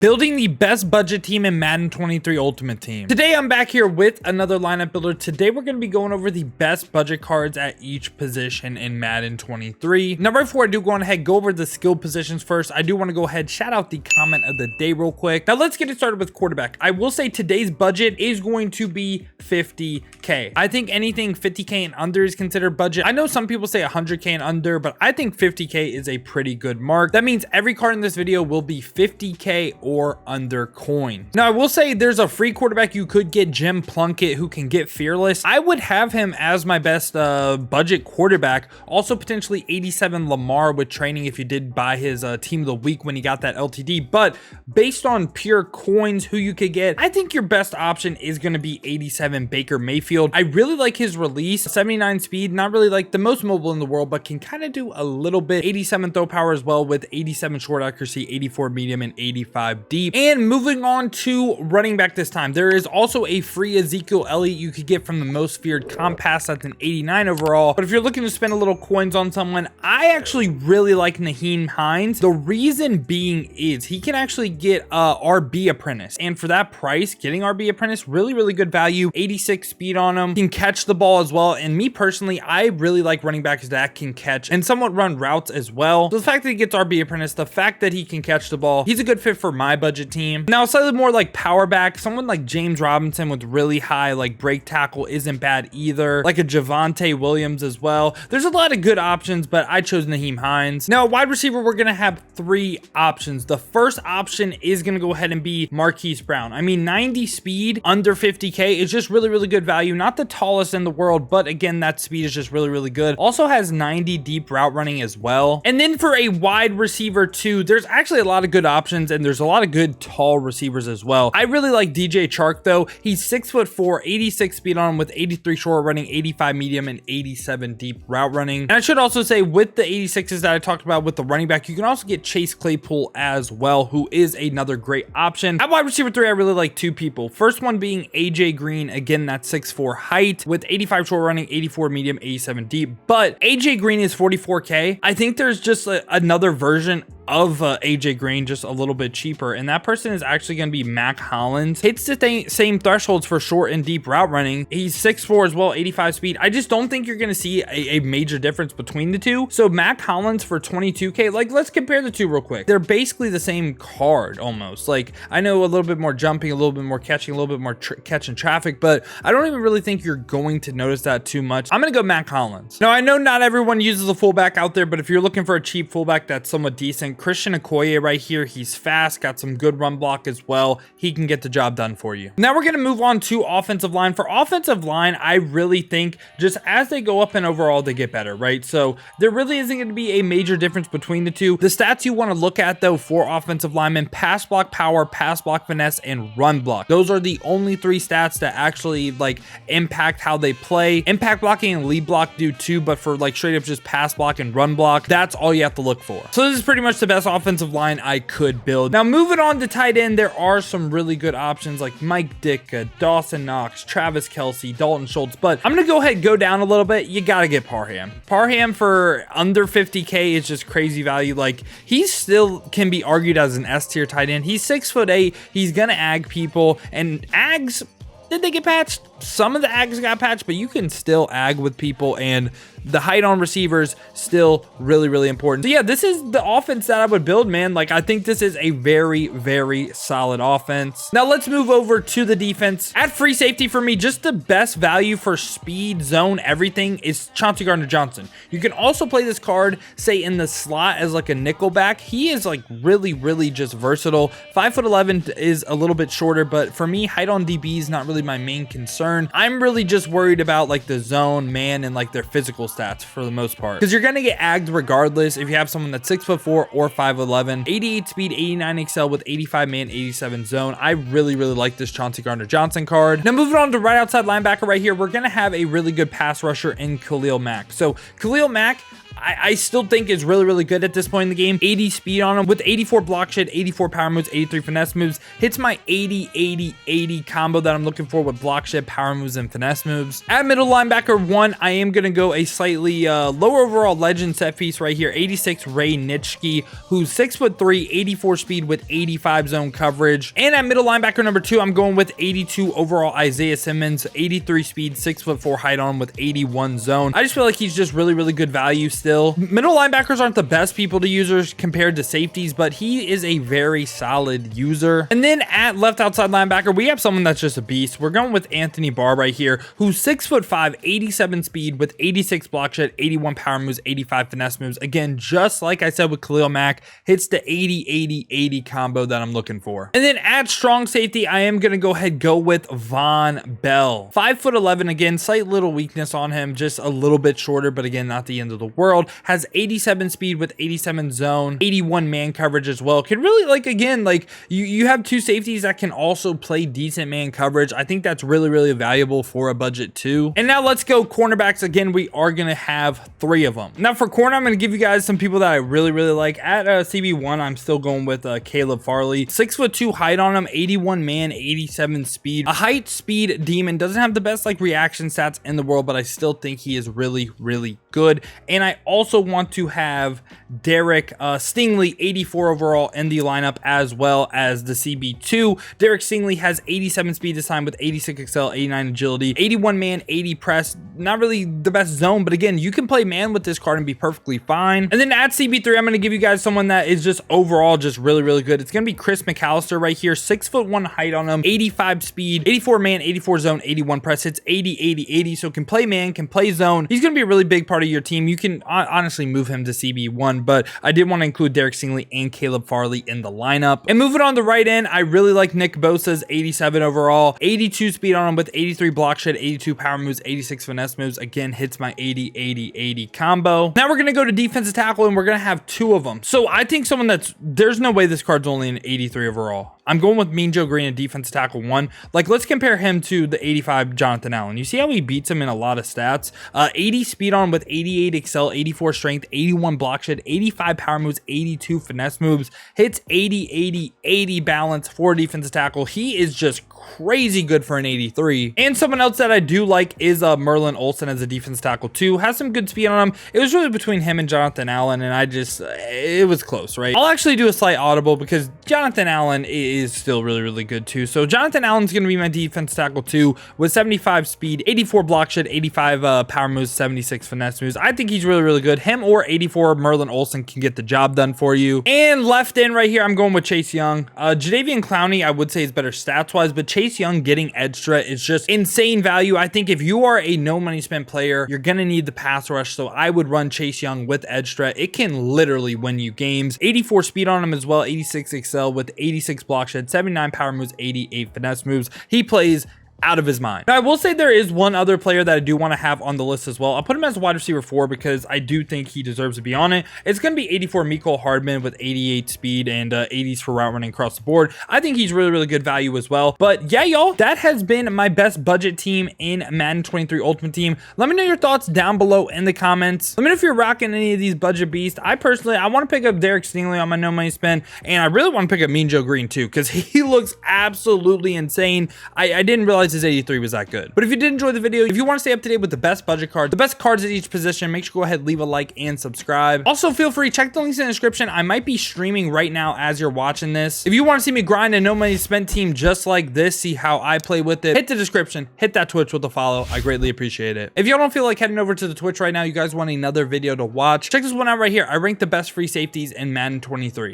Building the best budget team in Madden 23 Ultimate Team. Today I'm back here with another lineup builder. Today we're going to be going over the best budget cards at each position in Madden 23. Now right before I do go on ahead, go over the skill positions first, I do want to go ahead, shout out the comment of the day real quick. Now let's get it started with quarterback. I will say today's budget is going to be 50K. I think anything 50K and under is considered budget. I know some people say 100K and under, but I think 50K is a pretty good mark. That means every card in this video will be 50K or under coin. Now I will say there's a free quarterback you could get, Jim Plunkett, who can get fearless. I would have him as my best budget quarterback. Also potentially 87 Lamar with training if you did buy his team of the week when he got that LTD. But based on pure coins who you could get, I think your best option is going to be 87 Baker Mayfield. I really like his release, 79 speed, not really like the most mobile in the world, but can kind of do a little bit. 87 throw power as well with 87 short accuracy, 84 medium, and 85 deep. And moving on to running back this time, there is also a free Ezekiel Elliott you could get from the most feared comp pass. That's an 89 overall. But if you're looking to spend a little coins on someone, I actually really like Nyheim Hines. The reason being is he can actually get RB apprentice, and for that price, getting RB apprentice, really good value. 86 speed on him, can catch the ball as well. And me personally, I really like running backs that can catch and somewhat run routes as well. So the fact that he gets RB apprentice, the fact that he can catch the ball, he's a good fit for my budget team. Now slightly more like power back, someone like James Robinson with really high like break tackle isn't bad either, like a Javonte Williams as well. There's a lot of good options, but I chose Nyheim Hines. Now wide receiver, we're gonna have three options. The first option is gonna go ahead and be Marquise Brown. I mean, 90 speed under 50K is just really good value. Not the tallest in the world, but again, that speed is just really good. Also has 90 deep route running as well. And then for a wide receiver too, there's actually a lot of good options, and there's a lot of good tall receivers as well. I really like DJ Chark though. He's 6'4", 86 speed on him with 83 short running, 85 medium, and 87 deep route running. And I should also say with the 86s that I talked about with the running back, you can also get Chase Claypool as well, who is another great option. At wide receiver 3, I really like two people. First one being AJ Green. Again, that's 6'4" height with 85 short running, 84 medium, 87 deep. But AJ Green is 44K. I think there's just another version of AJ Green, just a little bit cheaper, and that person is actually going to be Mac Hollins. Hits the same thresholds for short and deep route running. He's 6'4" as well, 85 speed. I just don't think you're going to see a major difference between the two. So Mac Hollins for 22K, like let's compare the two real quick. They're basically the same card almost. Like I know a little bit more jumping, a little bit more catching, a little bit more catching traffic, but I don't even really think you're going to notice that too much. I'm going to go Mac Hollins. Now I know not everyone uses a fullback out there, but if you're looking for a cheap fullback that's somewhat decent, Christian Okoye right here, he's fast, got some good run block as well. He can get the job done for you. Now we're going to move on to offensive line. For offensive line, I really think just as they go up and overall, they get better, right? So there really isn't going to be a major difference between the two. The stats you want to look at though for offensive linemen: pass block power, pass block finesse, and run block. Those are the only three stats that actually like impact how they play. Impact blocking and lead block do too, but for like straight up just pass block and run block, that's all you have to look for. So this is pretty much the best offensive line I could build. Now moving on to tight end, there are some really good options like Mike Ditka, Dawson Knox, Travis Kelce, Dalton Schultz, but I'm gonna go ahead and go down a little bit. You gotta get Parham. Parham for under 50K is just crazy value. Like he still can be argued as an S tier tight end. He's 6'8". He's gonna ag people, and ags, did they get patched? Some of the ags got patched, but you can still ag with people, and the height on receivers still really important. So yeah, this is the offense that I would build, man. Like I think this is a very solid offense. Now let's move over to the defense. At free safety, for me, just the best value for speed, zone, everything is Chauncey Gardner-Johnson. You can also play this card, say in the slot as like a nickel back. He is like really just versatile. 5'11" is a little bit shorter, but for me, height on DB is not really my main concern. I'm really just worried about like the zone, man, and like their physical stats for the most part, because you're gonna get agged regardless if you have someone that's 6'4" or 5'11". 88 speed, 89 excel with 85 man, 87 zone. I really like this Chauncey Gardner-Johnson card. Now moving on to right outside linebacker right here, we're gonna have a really good pass rusher in Khalil Mack. So Khalil Mack, I still think is really, really good at this point in the game. 80 speed on him with 84 block shed, 84 power moves, 83 finesse moves. Hits my 80, 80, 80 combo that I'm looking for with block shed, power moves, and finesse moves. At middle linebacker 1, I am going to go a slightly lower overall legend set piece right here. 86 Ray Nitschke, who's 6'3", 84 speed with 85 zone coverage. And at middle linebacker number 2, I'm going with 82 overall Isaiah Simmons, 83 speed, 6'4" height on him with 81 zone. I just feel like he's just really, really good value still. Middle linebackers aren't the best people to users compared to safeties, but he is a very solid user. And then at left outside linebacker, we have someone that's just a beast. We're going with Anthony Barr right here, who's 6'5", 87 speed with 86 block shed, 81 power moves, 85 finesse moves. Again, just like I said with Khalil Mack, hits the 80, 80, 80 combo that I'm looking for. And then at strong safety, I am going to go ahead go with Von Bell. 5'11", again, slight little weakness on him, just a little bit shorter, but again, not the end of the world. Has 87 speed with 87 zone, 81 man coverage as well. Can really, like, again, like you have two safeties that can also play decent man coverage. I think that's really, really valuable for a budget too. And now let's go cornerbacks. Again, we are going to have 3 of them. Now for corner, I'm going to give you guys some people that I really, really like. At CB1, I'm still going with Caleb Farley. 6'2" height on him, 81 man, 87 speed. A height speed demon. Doesn't have the best like reaction stats in the world, but I still think he is really, really good. And I also want to have Derek Stingley, 84 overall in the lineup, as well as the CB2. Derek Stingley has 87 speed this time with 86 excel, 89 agility, 81 man, 80 press. Not really the best zone, but again, you can play man with this card and be perfectly fine. And then at CB3, I'm going to give you guys someone that is just overall just really, really good. It's going to be Chris McAllister right here. 6'1" height on him, 85 speed, 84 man, 84 zone, 81 press. Hits 80, 80, 80. So can play man, can play zone. He's going to be a really big part of your team. You can honestly move him to CB1, but I did want to include Derek Stingley and Caleb Farley in the lineup. And moving on the right end, I really like Nick Bosa's 87 overall, 82 speed on him with 83 block shed, 82 power moves, 86 finesse moves. Again, hits my 80, 80, 80 combo. Now we're going to go to defensive tackle, and we're going to have 2 of them. So I think someone there's no way this card's only an 83 overall. I'm going with Mean Joe Green at defensive tackle 1. Like, let's compare him to the 85 Jonathan Allen. You see how he beats him in a lot of stats? 80 speed on him with 88 excel, 84 strength, 81 block shed, 85 power moves, 82 finesse moves. Hits 80, 80, 80 balance for defensive tackle. He is just crazy good for an 83. And someone else that I do like is Merlin Olsen as a defensive tackle too. Has some good speed on him. It was really between him and Jonathan Allen, and it was close, right? I'll actually do a slight audible because Jonathan Allen is still really, really good too. So Jonathan Allen's going to be my defense tackle too, with 75 speed, 84 block shed, 85 power moves, 76 finesse moves. I think he's really, really good. Him or 84 Merlin Olsen can get the job done for you. And left in right here, I'm going with Chase Young. Jadeveon Clowney, I would say, is better stats wise, but Chase Young getting extra is just insane value. I think if you are a no money spent player, you're going to need the pass rush. So I would run Chase Young with extra. It can literally win you games. 84 speed on him as well, 86 excel with 86 block shed, 79 power moves, 88 finesse moves. He plays out of his mind. Now, I will say there is one other player that I do want to have on the list as well. I'll put him as wide receiver 4 because I do think he deserves to be on it. It's going to be 84 Mecole Hardman with 88 speed and 80s for route running across the board. I think he's really, really good value as well. But yeah, y'all, that has been my best budget team in Madden 23 Ultimate Team. Let me know your thoughts down below in the comments. Let me know if you're rocking any of these budget beasts. I want to pick up Derek Stingley on my no money spend, and I really want to pick up Mean Joe Green too because he looks absolutely insane. I didn't realize his 83 was that good. But if you did enjoy the video, if you want to stay up to date with the best budget cards, the best cards at each position, make sure to go ahead, leave a like and subscribe. Also, feel free, check the links in the description. I might be streaming right now as you're watching this. If you want to see me grind a no money spent team just like this, see how I play with it, hit the description, hit that Twitch with a follow. I greatly appreciate it. If y'all don't feel like heading over to the Twitch right now, you guys want another video to watch, check this one out right here. I rank the best free safeties in Madden 23.